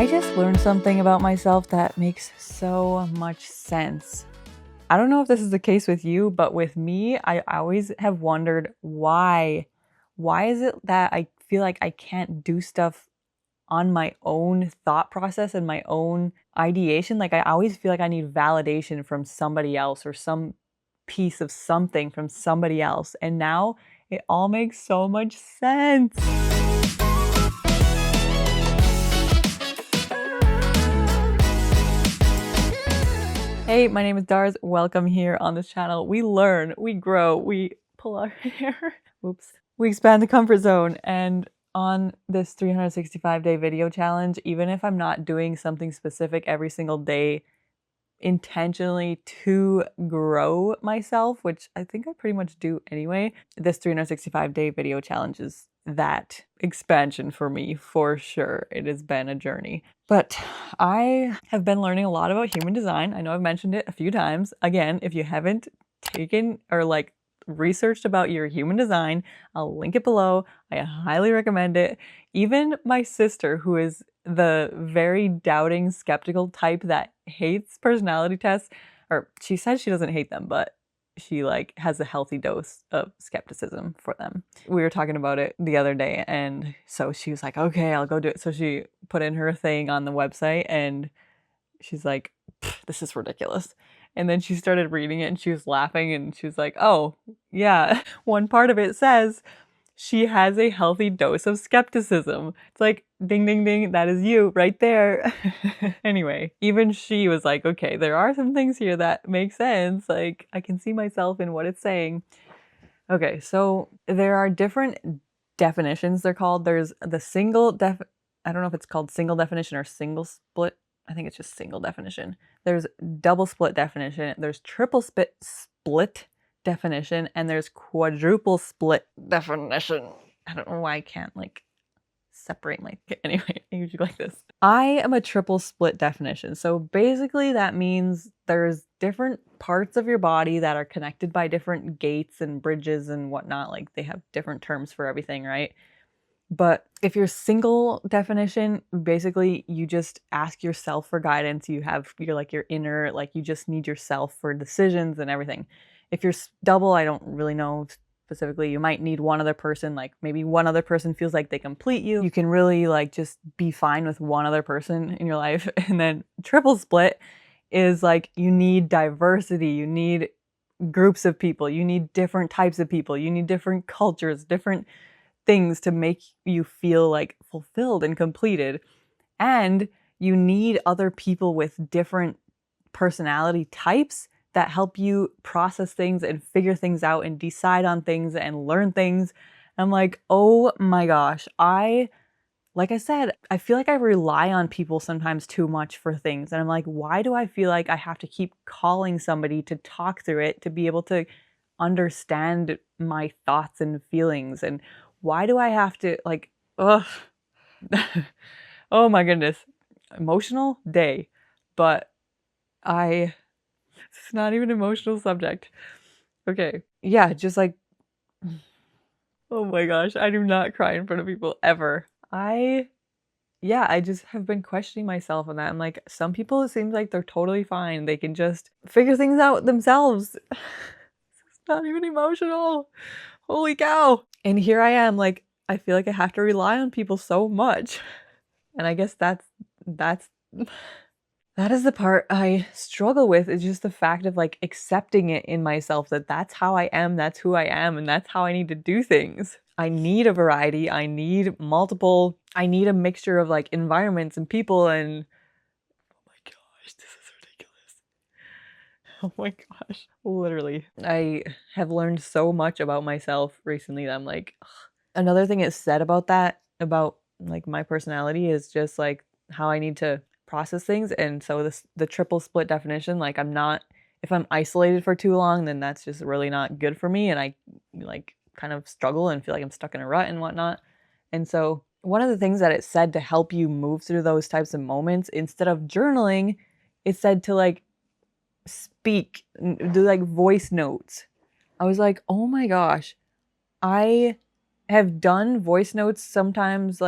I just learned something about myself that makes so much sense. I don't know if this is the case with you, but with me, I always have wondered why. Why is it that I feel like I can't do stuff on my own thought process and my own ideation? Like I always feel like I need validation from somebody else or some piece of something from somebody else. And now it all makes so much sense. Hey, my name is Darz. Welcome here on this channel. We learn, we grow, we pull our hair. Oops. We expand the comfort zone. And on this 365-day video challenge, even if I'm not doing something specific every single day intentionally to grow myself, which I think I pretty much do anyway, this 365-day video challenge is that expansion for me, for sure. It has been a journey. But I have been learning a lot about human design. I know I've mentioned it a few times. Again, if you haven't taken or researched about your human design, I'll link it below. I highly recommend it. Even my sister, who is the very doubting, skeptical type that hates personality tests, or she says she doesn't hate them, but she has a healthy dose of skepticism for them. We were talking about it the other day, and so she was like, okay, I'll go do it. So she put in her thing on the website, and she's like, this is ridiculous. And then she started reading it, and she was laughing, and she was like, oh, yeah, one part of it says she has a healthy dose of skepticism. It's like, ding, ding, ding, that is you right there. Anyway, even she was like, okay, there are some things here that make sense. Like, I can see myself in what it's saying. Okay, so there are different definitions, they're called. There's the I don't know if it's called single definition or single split. I think it's just single definition. There's double split definition. There's triple split definition, and there's quadruple split definition. I don't know why I can't separate anyway, I usually like this. I am a triple split definition. So basically that means there's different parts of your body that are connected by different gates and bridges and whatnot. Like they have different terms for everything, right? But if you're single definition, basically you just ask yourself for guidance. You're your inner, you just need yourself for decisions and everything. If you're double, I don't really know specifically. You might need one other person, maybe one other person feels like they complete you. You can really just be fine with one other person in your life. And then triple split is you need diversity, you need groups of people, you need different types of people, you need different cultures, different things to make you feel fulfilled and completed. And you need other people with different personality types that help you process things and figure things out and decide on things and learn things. And I'm like, oh my gosh, like I said, I feel like I rely on people sometimes too much for things. And I'm like, why do I feel like I have to keep calling somebody to talk through it, to be able to understand my thoughts and feelings? And why do I have to ugh. Oh my goodness. Emotional day. But it's not even an emotional subject. Okay. Yeah, just oh my gosh, I do not cry in front of people ever. I just have been questioning myself on that. I'm like, some people, it seems like they're totally fine. They can just figure things out themselves. It's not even emotional. Holy cow. And here I am, I feel like I have to rely on people so much. And I guess that is the part I struggle with, is just the fact of accepting it in myself, that that's how I am, that's who I am, and that's how I need to do things. I need a variety, I need a mixture of environments and people, and oh my gosh, this is ridiculous. Oh my gosh, literally. I have learned so much about myself recently that I'm like, ugh. Another thing it's said about that, about my personality, is just how I need to process things. And so the triple split definition, if I'm isolated for too long, then that's just really not good for me, and I kind of struggle and feel like I'm stuck in a rut and whatnot. And so one of the things that it said to help you move through those types of moments, instead of journaling, it said to speak, do voice notes. I was like, oh my gosh, I have done voice notes sometimes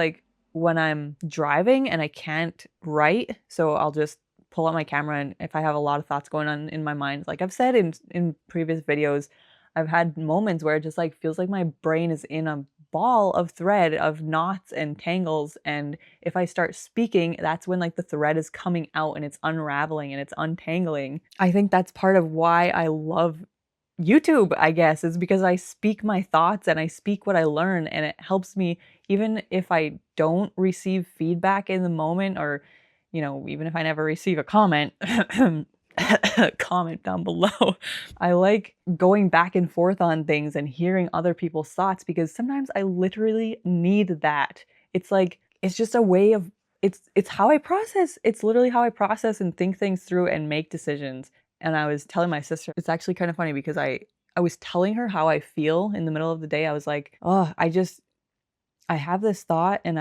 when I'm driving and I can't write, so I'll just pull out my camera, and if I have a lot of thoughts going on in my mind, like I've said in previous videos, I've had moments where it just like feels like my brain is in a ball of thread of knots and tangles, and if I start speaking, that's when like the thread is coming out and it's unraveling and it's untangling. I think that's part of why I love YouTube, I guess, is because I speak my thoughts and I speak what I learn, and it helps me even if I don't receive feedback in the moment, or, you know, even if I never receive a comment, comment down below. I like going back and forth on things and hearing other people's thoughts, because sometimes I literally need that. It's like, it's just a way of, it's how I process. It's literally how I process and think things through and make decisions. And I was telling my sister, it's actually kind of funny because I was telling her how I feel in the middle of the day. I was like, oh, I have this thought, and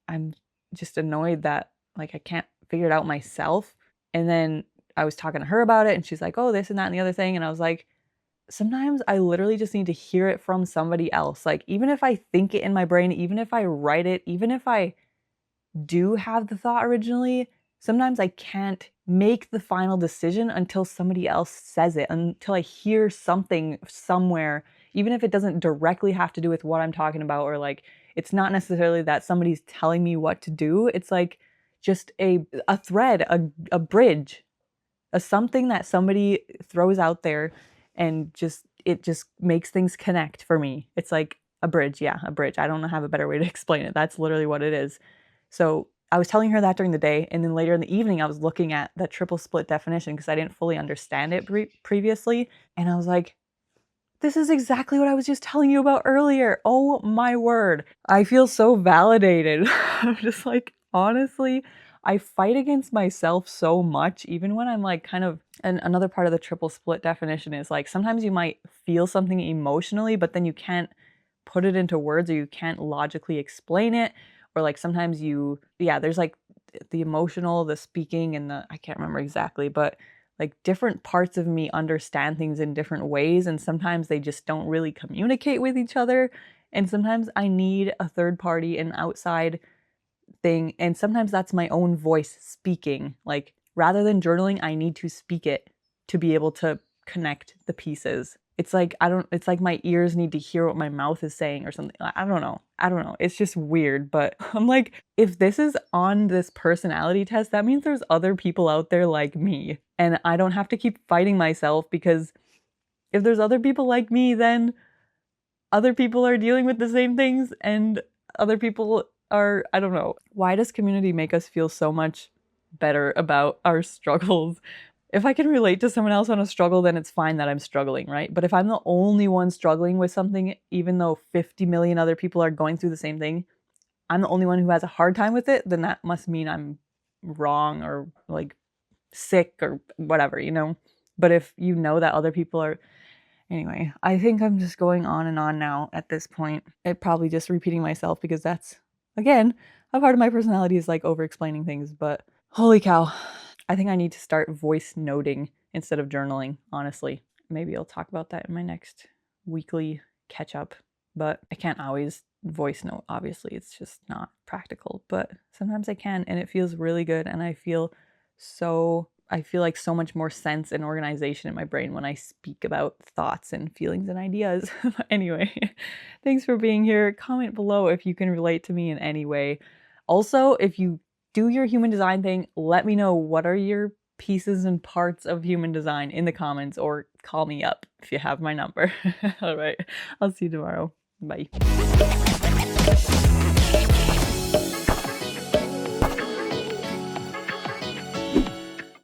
I'm just annoyed that like I can't figure it out myself. And then I was talking to her about it, and she's like, oh, this and that and the other thing. And I was like, sometimes I literally just need to hear it from somebody else. Like, even if I think it in my brain, even if I write it, even if I do have the thought originally, sometimes I can't make the final decision until somebody else says it, until I hear something somewhere, even if it doesn't directly have to do with what I'm talking about, or like, it's not necessarily that somebody's telling me what to do. It's like just a thread, a bridge, a something that somebody throws out there, and it just makes things connect for me. It's like a bridge. Yeah, a bridge. I don't have a better way to explain it. That's literally what it is. So I was telling her that during the day, and then later in the evening, I was looking at the triple split definition because I didn't fully understand it previously. And I was like, this is exactly what I was just telling you about earlier. Oh my word. I feel so validated. I'm just like, honestly, I fight against myself so much, even when I'm like kind of, and another part of the triple split definition is like, sometimes you might feel something emotionally, but then you can't put it into words, or you can't logically explain it. Or like sometimes there's like the emotional, the speaking, and I can't remember exactly, but like different parts of me understand things in different ways, and sometimes they just don't really communicate with each other. And sometimes I need a third party, an outside thing, and sometimes that's my own voice speaking. Like, rather than journaling, I need to speak it to be able to connect the pieces. It's like, it's like my ears need to hear what my mouth is saying or something. I don't know. It's just weird, but I'm like, if this is on this personality test, that means there's other people out there like me. And I don't have to keep fighting myself, because if there's other people like me, then other people are dealing with the same things, and other people are, I don't know. Why does community make us feel so much better about our struggles? If I can relate to someone else on a struggle, then it's fine that I'm struggling, right? But if I'm the only one struggling with something, even though 50 million other people are going through the same thing, I'm the only one who has a hard time with it, then that must mean I'm wrong, or like sick, or whatever, you know? But if you know that other people are... Anyway, I think I'm just going on and on now at this point. It probably just repeating myself, because that's, again, a part of my personality is like over-explaining things, but holy cow. I think I need to start voice noting instead of journaling, honestly. Maybe I'll talk about that in my next weekly catch-up, but I can't always voice note, obviously. It's just not practical, but sometimes I can, and it feels really good, and I feel like so much more sense and organization in my brain when I speak about thoughts and feelings and ideas. Anyway, thanks for being here. Comment below if you can relate to me in any way. Also, if you do your human design thing, let me know what are your pieces and parts of human design in the comments, or call me up if you have my number. All right, I'll see you tomorrow. Bye.